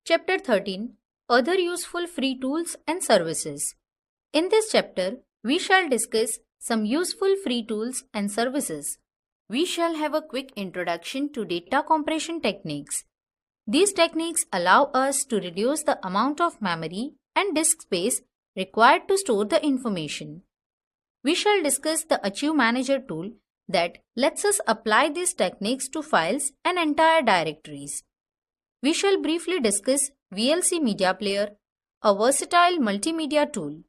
Chapter 13 Other Useful Free Tools and Services. In this chapter, we shall discuss some useful free tools and services. We shall have a quick introduction to data compression techniques. These techniques allow us to reduce the amount of memory and disk space required to store the information. We shall discuss the Achieve Manager tool that lets us apply these techniques to files and entire directories. We shall briefly discuss VLC Media Player, a versatile multimedia tool.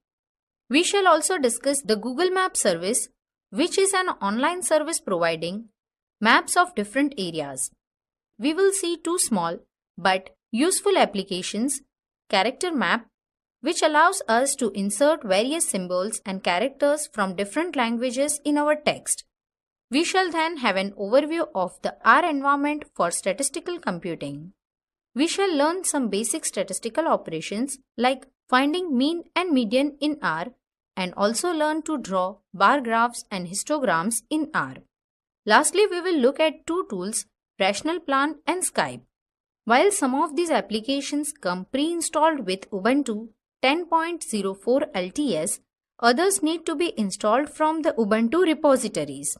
We shall also discuss the Google Maps service, which is an online service providing maps of different areas. We will see two small but useful applications, Character Map, which allows us to insert various symbols and characters from different languages in our text. We shall then have an overview of the R environment for statistical computing. We shall learn some basic statistical operations like finding mean and median in R and also learn to draw bar graphs and histograms in R. Lastly, we will look at two tools, Rational Plan and Skype. While some of these applications come pre-installed with Ubuntu 10.04 LTS, others need to be installed from the Ubuntu repositories.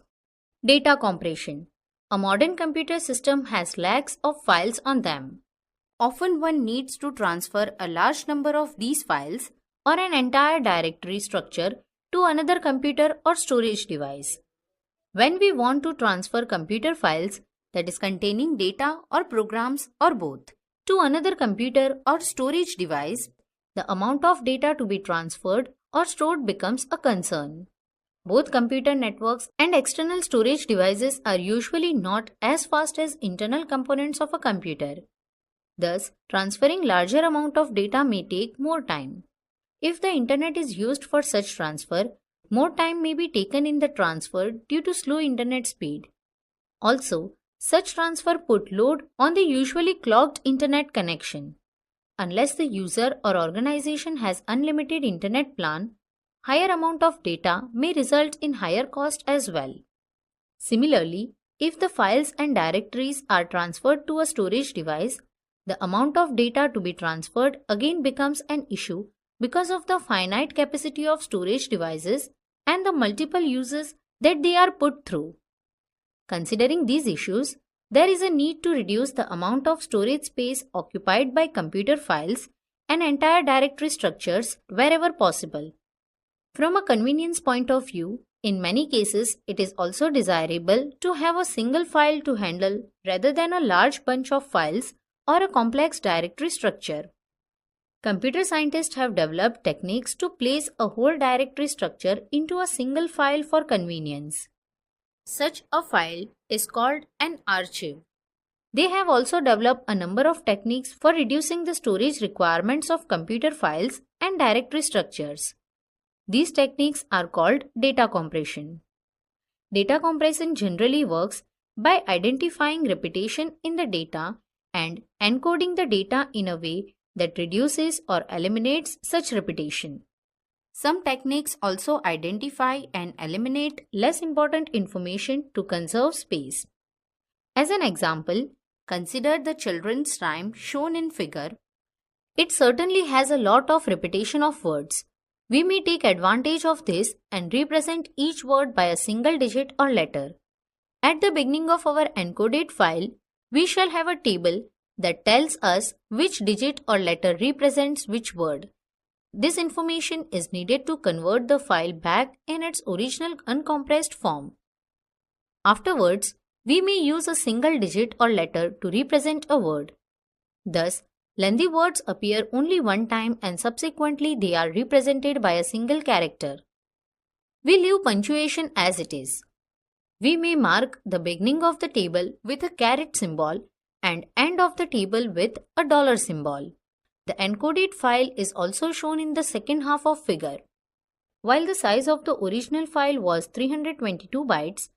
Data compression. A modern computer system has lakhs of files on them. Often one needs to transfer a large number of these files or an entire directory structure to another computer or storage device. When we want to transfer computer files, that is containing data or programs or both, to another computer or storage device, the amount of data to be transferred or stored becomes a concern. Both computer networks and external storage devices are usually not as fast as internal components of a computer. Thus, transferring larger amount of data may take more time. If the internet is used for such transfer, more time may be taken in the transfer due to slow internet speed. Also, such transfer put load on the usually clogged internet connection. Unless the user or organization has unlimited internet plan, higher amount of data may result in higher cost as well. Similarly, if the files and directories are transferred to a storage device, the amount of data to be transferred again becomes an issue because of the finite capacity of storage devices and the multiple uses that they are put through. Considering these issues, there is a need to reduce the amount of storage space occupied by computer files and entire directory structures wherever possible. From a convenience point of view, in many cases, it is also desirable to have a single file to handle rather than a large bunch of files or a complex directory structure. Computer scientists have developed techniques to place a whole directory structure into a single file for convenience. Such a file is called an archive. They have also developed a number of techniques for reducing the storage requirements of computer files and directory structures. These techniques are called data compression. Data compression generally works by identifying repetition in the data and encoding the data in a way that reduces or eliminates such repetition. Some techniques also identify and eliminate less important information to conserve space. As an example, consider the children's rhyme shown in figure. It certainly has a lot of repetition of words. We may take advantage of this and represent each word by a single digit or letter. At the beginning of our encoded file, we shall have a table that tells us which digit or letter represents which word. This information is needed to convert the file back in its original uncompressed form. Afterwards, we may use a single digit or letter to represent a word. Thus, lengthy words appear only one time and subsequently they are represented by a single character. We leave punctuation as it is. We may mark the beginning of the table with a caret symbol and end of the table with a dollar symbol. The encoded file is also shown in the second half of figure. While the size of the original file was 322 bytes,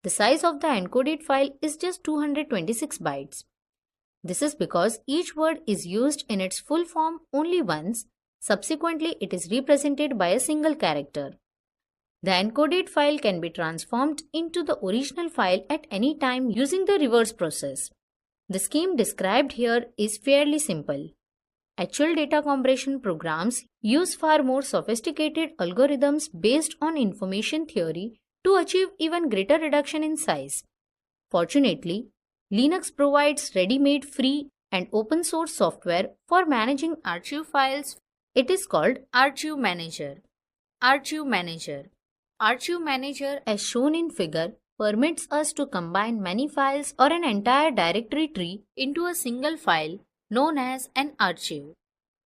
the size of the encoded file is just 226 bytes. This is because each word is used in its full form only once, subsequently it is represented by a single character. The encoded file can be transformed into the original file at any time using the reverse process. The scheme described here is fairly simple. Actual data compression programs use far more sophisticated algorithms based on information theory to achieve even greater reduction in size. Fortunately, Linux provides ready-made free and open source software for managing archive files. It is called Archive Manager. Archive Manager. Archive Manager, as shown in figure, permits us to combine many files or an entire directory tree into a single file known as an archive.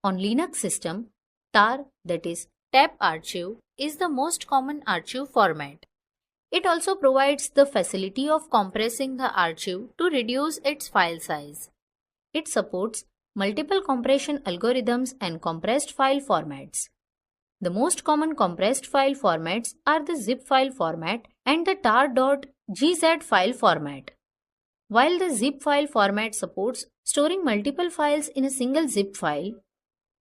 On Linux system, tar, that is tab archive, is the most common archive format. It also provides the facility of compressing the archive to reduce its file size. It supports multiple compression algorithms and compressed file formats. The most common compressed file formats are the zip file format and the tar.gz file format. While the zip file format supports storing multiple files in a single zip file,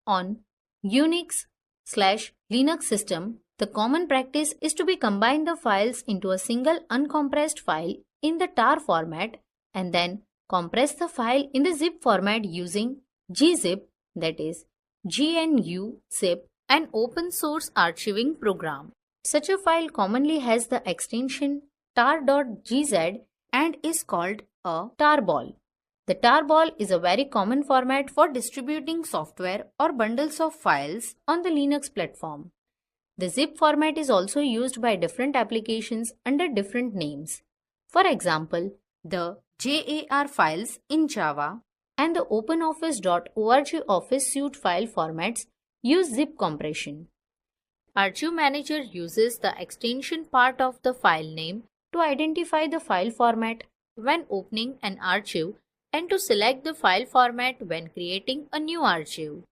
on Unix/Linux system, the common practice is to combine the files into a single uncompressed file in the tar format and then compress the file in the zip format using gzip, that is GNU zip, an open source archiving program. Such a file commonly has the extension tar.gz and is called a tarball. The tarball is a very common format for distributing software or bundles of files on the Linux platform. The zip format is also used by different applications under different names. For example, the JAR files in Java and the OpenOffice.org Office Suite file formats use zip compression. Archive Manager uses the extension part of the file name to identify the file format when opening an archive and to select the file format when creating a new archive.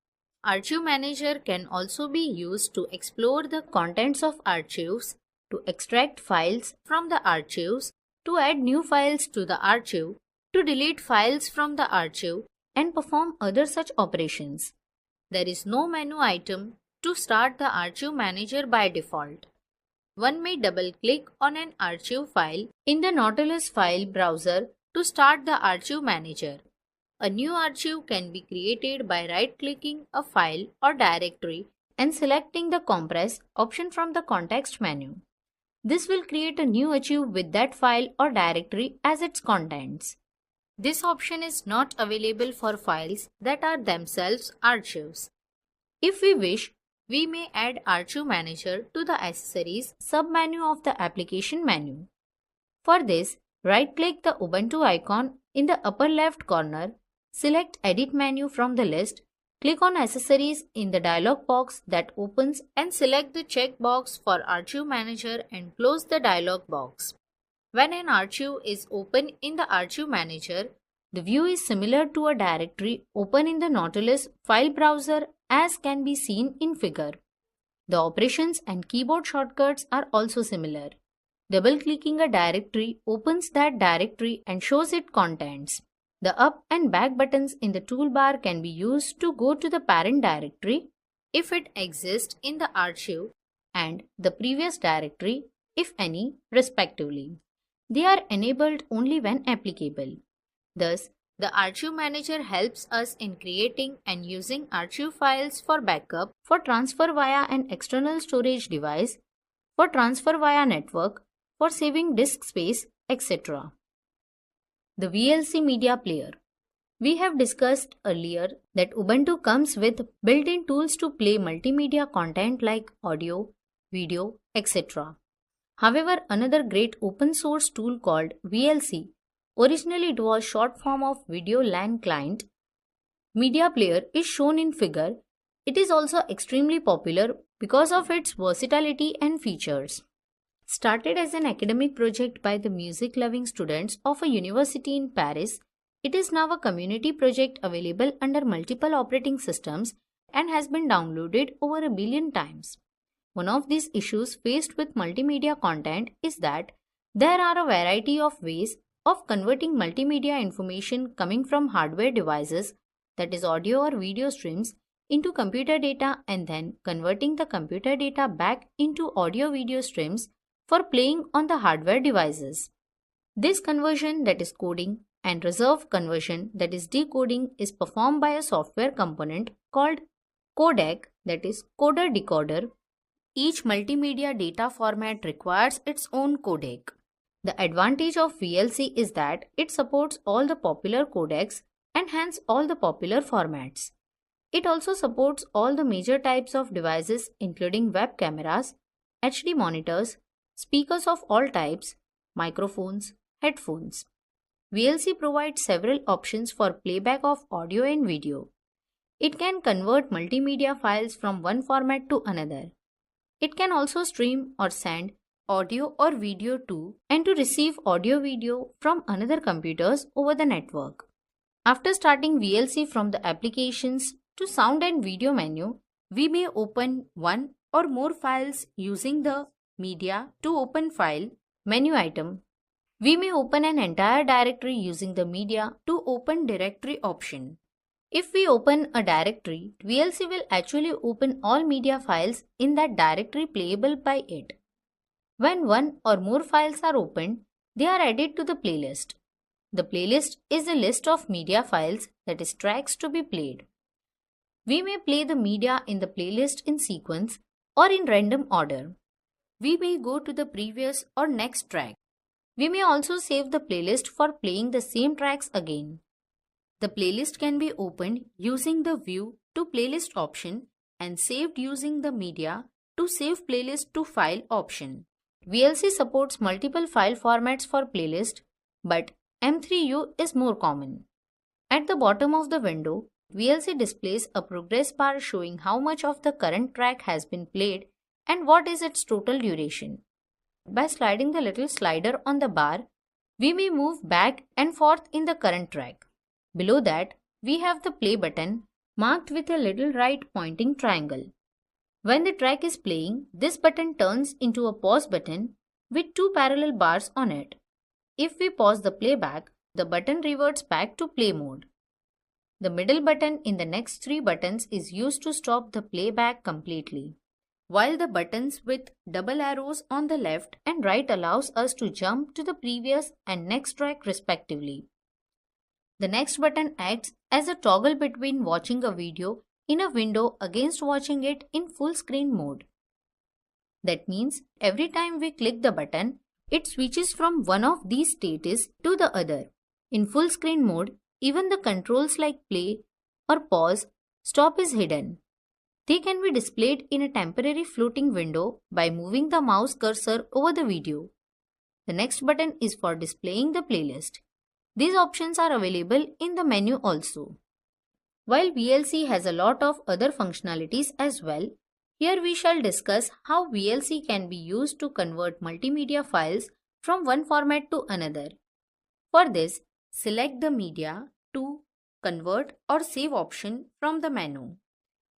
Archive Manager can also be used to explore the contents of archives, to extract files from the archives, to add new files to the archive, to delete files from the archive, and perform other such operations. There is no menu item to start the Archive Manager by default. One may double-click on an archive file in the Nautilus file browser to start the Archive Manager. A new archive can be created by right-clicking a file or directory and selecting the Compress option from the context menu. This will create a new archive with that file or directory as its contents. This option is not available for files that are themselves archives. If we wish, we may add Archive Manager to the Accessories submenu of the application menu. For this, right-click the Ubuntu icon in the upper left corner, select Edit menu from the list, click on Accessories in the dialog box that opens and select the checkbox for Archive Manager and close the dialog box. When an archive is open in the Archive Manager, the view is similar to a directory open in the Nautilus file browser as can be seen in figure. The operations and keyboard shortcuts are also similar. Double-clicking a directory opens that directory and shows its contents. The up and back buttons in the toolbar can be used to go to the parent directory if it exists in the archive and the previous directory, if any, respectively. They are enabled only when applicable. Thus, the Archive Manager helps us in creating and using archive files for backup, for transfer via an external storage device, for transfer via network, for saving disk space, etc. The VLC Media Player. We have discussed earlier that Ubuntu comes with built-in tools to play multimedia content like audio, video, etc. However, another great open source tool called VLC, originally it was short form of Video LAN Client, Media Player is shown in figure. It is also extremely popular because of its versatility and features. Started as an academic project by the music-loving students of a university in Paris, it is now a community project available under multiple operating systems and has been downloaded over 1 billion times. One of these issues faced with multimedia content is that there are a variety of ways of converting multimedia information coming from hardware devices, that is audio or video streams, into computer data and then converting the computer data back into audio-video streams for playing on the hardware devices. This conversion, that is coding, and reserve conversion, that is decoding, is performed by a software component called codec, that is coder decoder. Each multimedia data format requires its own codec. The advantage of VLC is that it supports all the popular codecs and hence all the popular formats. It also supports all the major types of devices including web cameras, HD monitors, speakers of all types, microphones, headphones. VLC provides several options for playback of audio and video. It can convert multimedia files from one format to another. It can also stream or send audio or video to and to receive audio-video from another computers over the network. After starting VLC from the applications to sound and video menu, we may open one or more files using the media to open file menu item. We may open an entire directory using the media to open directory option. If we open a directory, VLC will actually open all media files in that directory playable by it. When one or more files are opened, they are added to the playlist. The playlist is a list of media files, that is tracks to be played. We may play the media in the playlist in sequence or in random order. We may go to the previous or next track. We may also save the playlist for playing the same tracks again. The playlist can be opened using the View to Playlist option and saved using the Media to Save Playlist to File option. VLC supports multiple file formats for playlist, but M3U is more common. At the bottom of the window, VLC displays a progress bar showing how much of the current track has been played and what is its total duration. By sliding the little slider on the bar, we may move back and forth in the current track. Below that, we have the play button marked with a little right pointing triangle. When the track is playing, this button turns into a pause button with two parallel bars on it. If we pause the playback, the button reverts back to play mode. The middle button in the next three buttons is used to stop the playback completely, while the buttons with double arrows on the left and right allows us to jump to the previous and next track respectively. The next button acts as a toggle between watching a video in a window against watching it in full screen mode. That means every time we click the button, it switches from one of these states to the other. In full screen mode, even the controls like play or pause, stop is hidden. They can be displayed in a temporary floating window by moving the mouse cursor over the video. The next button is for displaying the playlist. These options are available in the menu also. While VLC has a lot of other functionalities as well, here we shall discuss how VLC can be used to convert multimedia files from one format to another. For this, select the Media to Convert or Save option from the menu.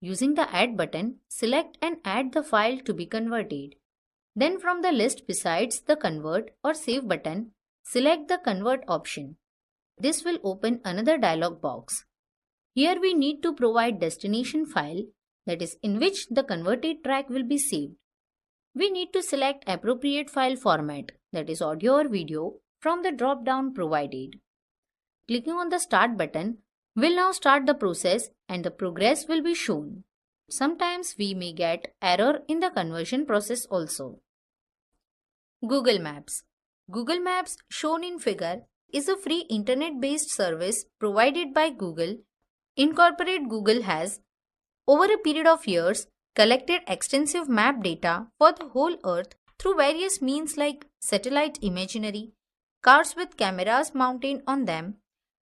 Using the Add button, select and add the file to be converted. Then from the list besides the Convert or Save button, select the Convert option. This will open another dialog box. Here we need to provide destination file, that is in which the converted track will be saved. We need to select appropriate file format, that is audio or video, from the drop-down provided. Clicking on the Start button will now start the process and the progress will be shown. Sometimes we may get error in the conversion process also. Google Maps. Google Maps, shown in figure, is a free internet-based service provided by Google. Incorporate Google has, over a period of years, collected extensive map data for the whole Earth through various means like satellite imagery, cars with cameras mounted on them,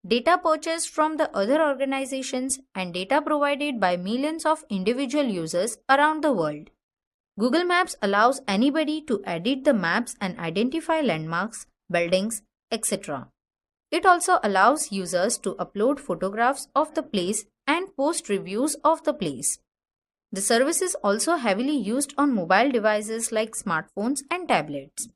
data purchased from the other organizations, and data provided by millions of individual users around the world. Google Maps allows anybody to edit the maps and identify landmarks, buildings, etc. It also allows users to upload photographs of the place and post reviews of the place. The service is also heavily used on mobile devices like smartphones and tablets.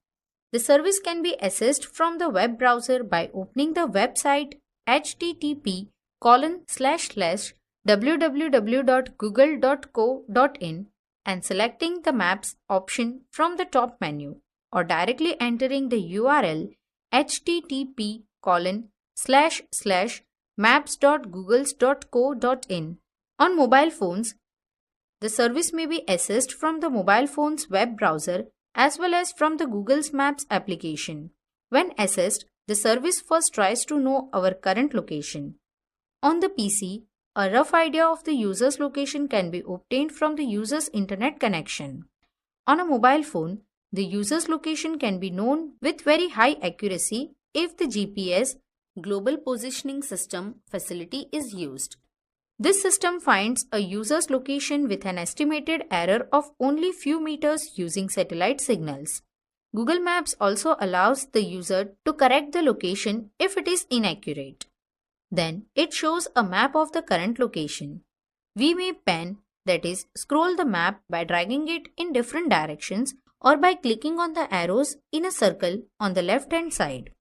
The service can be accessed from the web browser by opening the website http://www.google.co.in and selecting the Maps option from the top menu, or directly entering the URL http:// //maps.googles.co.in. On mobile phones, the service may be accessed from the mobile phone's web browser as well as from the Google's Maps application. When accessed, the service first tries to know our current location. On the PC, a rough idea of the user's location can be obtained from the user's internet connection. On a mobile phone, the user's location can be known with very high accuracy if the GPS Global Positioning System facility is used. This system finds a user's location with an estimated error of only few meters using satellite signals. Google Maps also allows the user to correct the location if it is inaccurate. Then it shows a map of the current location. We may pan, that is, scroll the map by dragging it in different directions or by clicking on the arrows in a circle on the left hand side.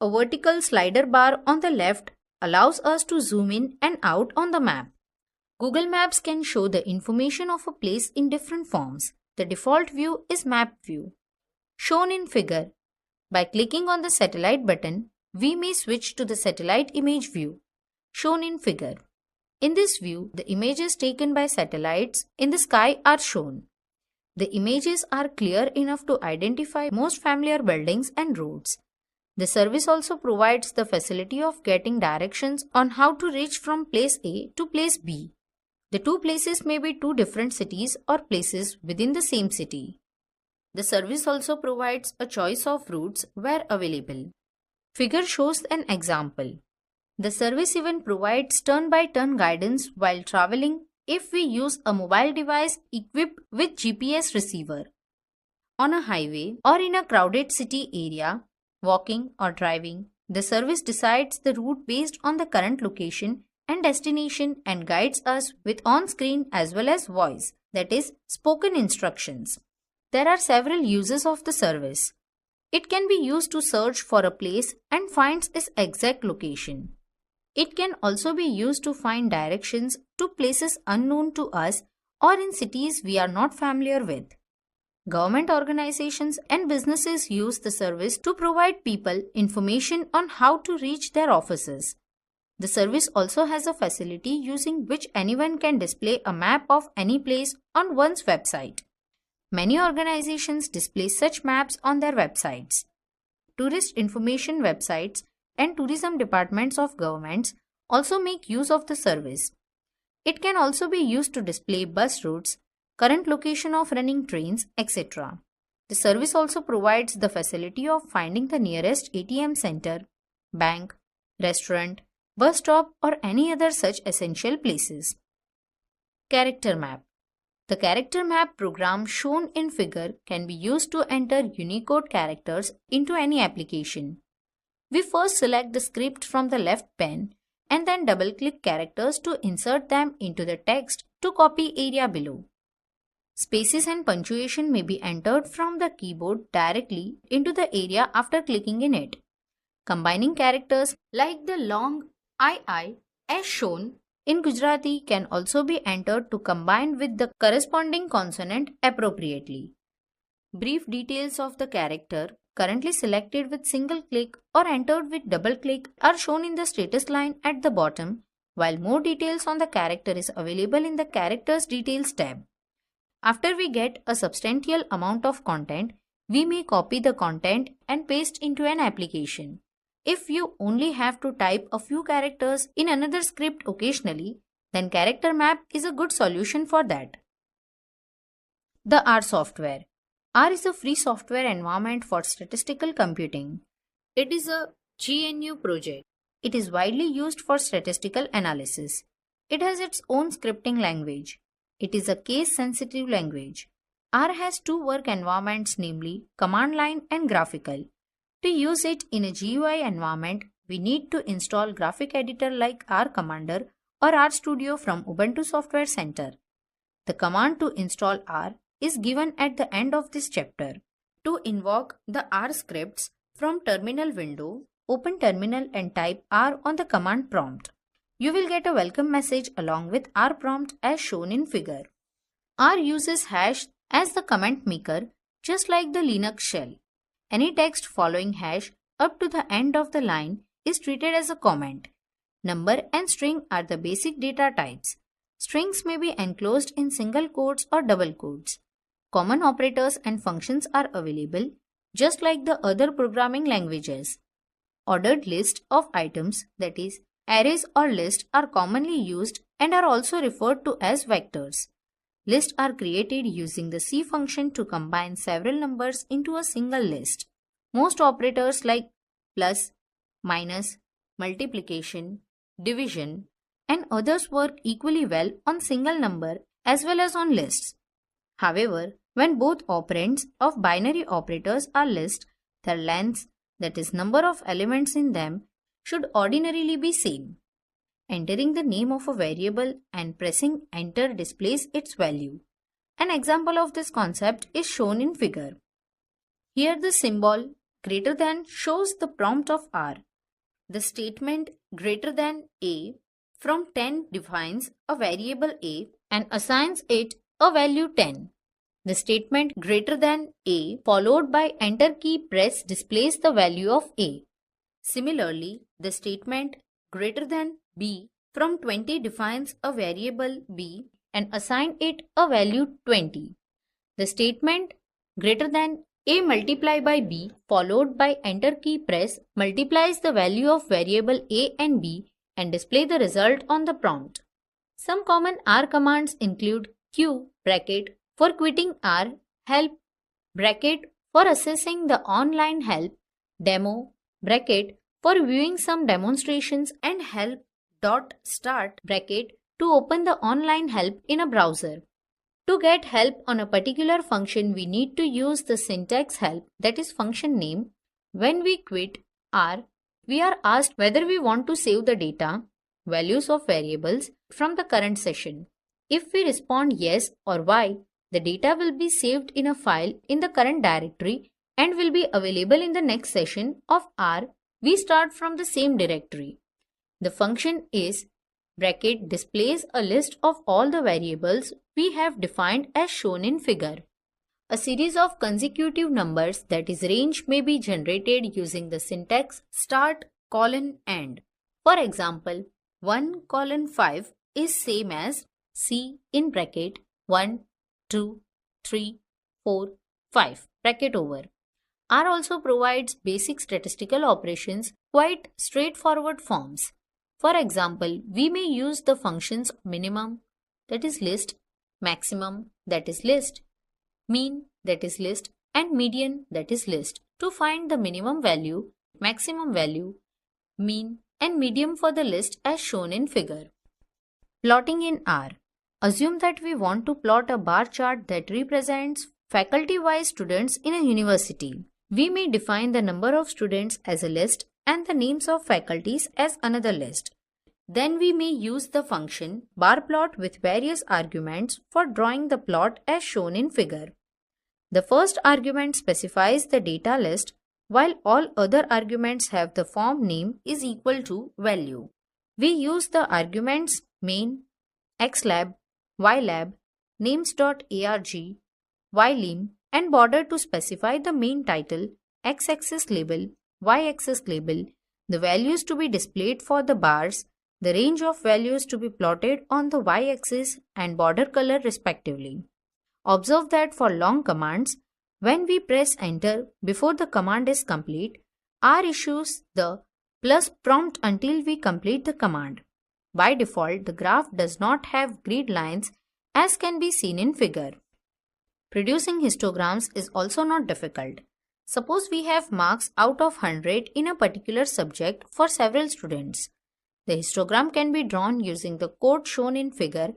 A vertical slider bar on the left allows us to zoom in and out on the map. Google Maps can show the information of a place in different forms. The default view is Map View. Shown in figure. By clicking on the satellite button, we may switch to the satellite image view, shown in figure. In this view, the images taken by satellites in the sky are shown. The images are clear enough to identify most familiar buildings and roads. The service also provides the facility of getting directions on how to reach from place A to place B. The two places may be two different cities or places within the same city. The service also provides a choice of routes where available. Figure shows an example. The service even provides turn-by-turn guidance while traveling if we use a mobile device equipped with GPS receiver. On a highway or in a crowded city area, walking or driving, the service decides the route based on the current location and destination and guides us with on-screen as well as voice, that is, spoken instructions. There are several uses of the service. It can be used to search for a place and finds its exact location. It can also be used to find directions to places unknown to us or in cities we are not familiar with. Government organizations and businesses use the service to provide people information on how to reach their offices. The service also has a facility using which anyone can display a map of any place on one's website. Many organizations display such maps on their websites. Tourist information websites and tourism departments of governments also make use of the service. It can also be used to display bus routes, current location of running trains, etc. The service also provides the facility of finding the nearest ATM center, bank, restaurant, bus stop or any other such essential places. Character map. The character map program shown in figure can be used to enter Unicode characters into any application. We first select the script from the left pane and then double-click characters to insert them into the text to copy area below. Spaces and punctuation may be entered from the keyboard directly into the area after clicking in it. Combining characters like the long II as shown in Gujarati can also be entered to combine with the corresponding consonant appropriately. Brief details of the character currently selected with single click or entered with double click are shown in the status line at the bottom, while more details on the character is available in the Characters Details tab. After we get a substantial amount of content, we may copy the content and paste into an application. If you only have to type a few characters in another script occasionally, then Character Map is a good solution for that. The R software. R is a free software environment for statistical computing. It is a GNU project. It is widely used for statistical analysis. It has its own scripting language. It is a case-sensitive language. R has two work environments, namely command line and graphical. To use it in a GUI environment, we need to install graphic editor like R Commander or RStudio from Ubuntu Software Center. The command to install R is given at the end of this chapter. To invoke the R scripts from terminal window, open terminal and type R on the command prompt. You will get a welcome message along with R prompt as shown in figure. R uses hash as the comment maker, just like the Linux shell. Any text following hash up to the end of the line is treated as a comment. Number and string are the basic data types. Strings may be enclosed in single quotes or double quotes. Common operators and functions are available, just like the other programming languages. Ordered list of items, that is, arrays or lists, are commonly used and are also referred to as vectors. Lists are created using the C function to combine several numbers into a single list. Most operators like plus, minus, multiplication, division, and others work equally well on single number as well as on lists. However, when both operands of binary operators are lists, their lengths, that is number of elements in them, should ordinarily be same. Entering the name of a variable and pressing enter displays its value. An example of this concept is shown in figure. Here the symbol greater than shows the prompt of R. The statement greater than A from 10 defines a variable A and assigns it a value 10. The statement greater than A followed by enter key press displays the value of A. Similarly, the statement greater than B from 20 defines a variable B and assign it a value 20. The statement greater than A multiply by B followed by enter key press multiplies the value of variable A and B and display the result on the prompt. Some common R commands include Q bracket for quitting R, help bracket for accessing the online help, demo bracket for viewing some demonstrations, and help.start bracket to open the online help in a browser. To get help on a particular function, we need to use the syntax help, that is function name. When we quit R, we are asked whether we want to save the data, values of variables from the current session. If we respond yes or Y, the data will be saved in a file in the current directory and will be available in the next session of R. We start from the same directory. The function is bracket displays a list of all the variables we have defined as shown in figure. A series of consecutive numbers, that is range, may be generated using the syntax start, end. For example, 1:5 is same as C in bracket 1, 2, 3, 4, 5 bracket over. R also provides basic statistical operations, quite straightforward forms. For example, we may use the functions minimum, that is list, maximum, that is list, mean, that is list, and median, that is list, to find the minimum value, maximum value, mean, and median for the list as shown in figure. Plotting in R. Assume that we want to plot a bar chart that represents faculty-wise students in a university. We may define the number of students as a list and the names of faculties as another list. Then we may use the function barplot with various arguments for drawing the plot as shown in figure. The first argument specifies the data list, while all other arguments have the form name is equal to value. We use the arguments main, xlab, ylab, names.arg, ylim, and border to specify the main title, x-axis label, y-axis label, the values to be displayed for the bars, the range of values to be plotted on the y-axis, and border color respectively. Observe that for long commands, when we press enter before the command is complete, R issues the plus prompt until we complete the command. By default, the graph does not have grid lines as can be seen in figure. Producing histograms is also not difficult. Suppose we have marks out of 100 in a particular subject for several students. The histogram can be drawn using the code shown in figure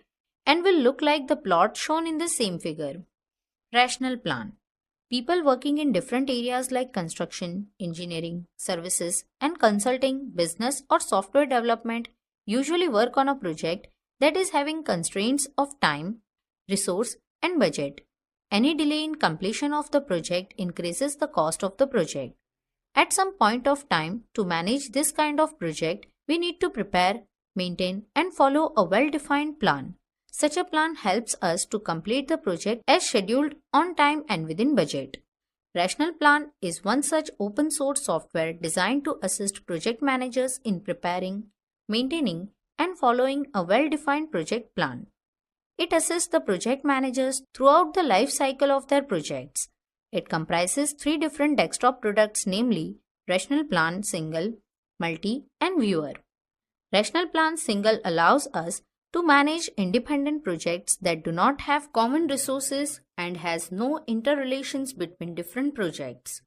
and will look like the plot shown in the same figure. Rational plan. People working in different areas like construction, engineering, services, and consulting, business, or software development usually work on a project that is having constraints of time, resource, and budget. Any delay in completion of the project increases the cost of the project. At some point of time, to manage this kind of project, we need to prepare, maintain, and follow a well-defined plan. Such a plan helps us to complete the project as scheduled, on time, and within budget. Rational Plan is one such open source software designed to assist project managers in preparing, maintaining, and following a well-defined project plan. It assists the project managers throughout the life cycle of their projects. It comprises 3 different desktop products, namely Rational Plan Single, Multi, and Viewer. Rational Plan Single allows us to manage independent projects that do not have common resources and has no interrelations between different projects.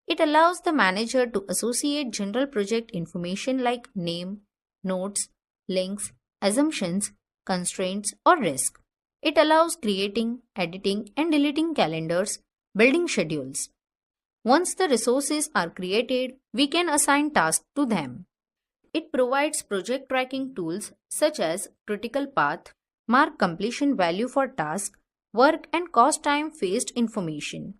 It allows the manager to associate general project information like name, notes, links, assumptions, constraints, or risk. It allows creating, editing, and deleting calendars, building schedules. Once the resources are created, we can assign tasks to them. It provides project tracking tools such as critical path, mark completion value for task, work and cost time phased information.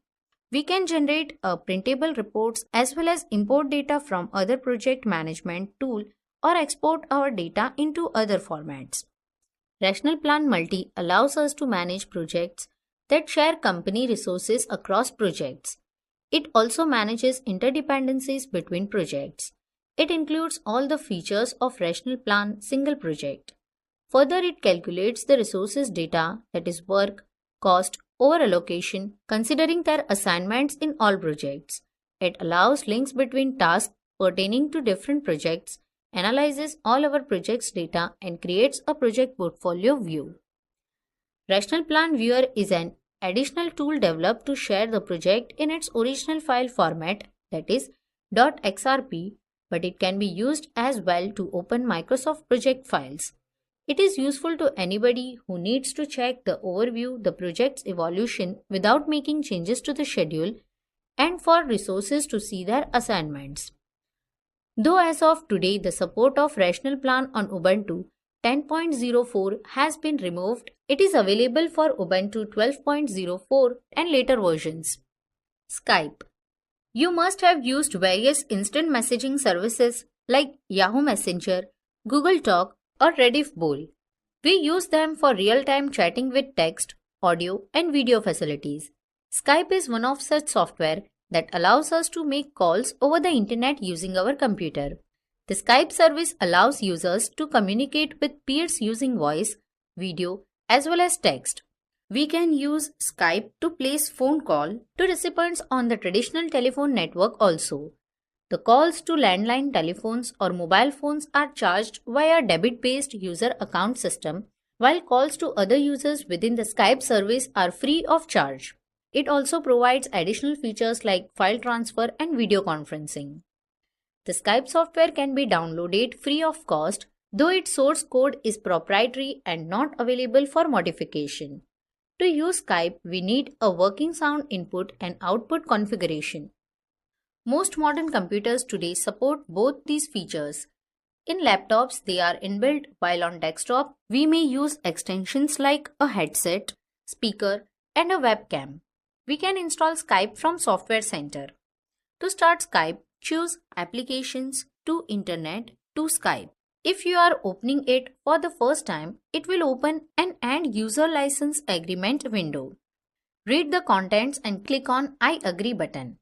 We can generate printable reports as well as import data from other project management tool or export our data into other formats. Rational Plan Multi allows us to manage projects that share company resources across projects. It also manages interdependencies between projects. It includes all the features of Rational Plan Single project. Further, it calculates the resources data, that is work, cost, over allocation, considering their assignments in all projects. It allows links between tasks pertaining to different projects, analyzes all our projects' data, and creates a project portfolio view. Rational Plan Viewer is an additional tool developed to share the project in its original file format, that is .xrp, but it can be used as well to open Microsoft project files. It is useful to anybody who needs to check the overview, the project's evolution without making changes to the schedule, and for resources to see their assignments. Though as of today the support of Rational Plan on Ubuntu 10.04 has been removed, it is available for Ubuntu 12.04 and later versions. Skype. You must have used various instant messaging services like Yahoo Messenger, Google Talk, or Rediff. We use them for real-time chatting with text, audio, and video facilities. Skype is one of such software that allows us to make calls over the internet using our computer. The Skype service allows users to communicate with peers using voice, video, as well as text. We can use Skype to place phone call to recipients on the traditional telephone network also. The calls to landline telephones or mobile phones are charged via debit-based user account system, while calls to other users within the Skype service are free of charge. It also provides additional features like file transfer and video conferencing. The Skype software can be downloaded free of cost, though its source code is proprietary and not available for modification. To use Skype, we need a working sound input and output configuration. Most modern computers today support both these features. In laptops, they are inbuilt, while on desktop, we may use extensions like a headset, speaker, and a webcam. We can install Skype from Software Center. To start Skype, choose Applications to Internet to Skype. If you are opening it for the first time, it will open an End User License Agreement window. Read the contents and click on I agree button.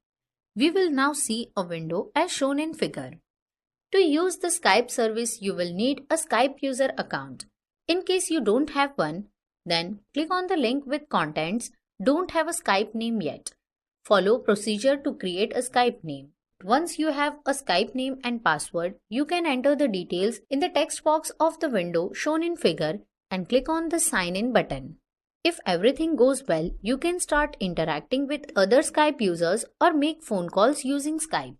We will now see a window as shown in figure. To use the Skype service, you will need a Skype user account. In case you don't have one, then click on the link with contents. Don't have a Skype name yet. Follow procedure to create a Skype name. Once you have a Skype name and password, you can enter the details in the text box of the window shown in figure and click on the Sign In button. If everything goes well, you can start interacting with other Skype users or make phone calls using Skype.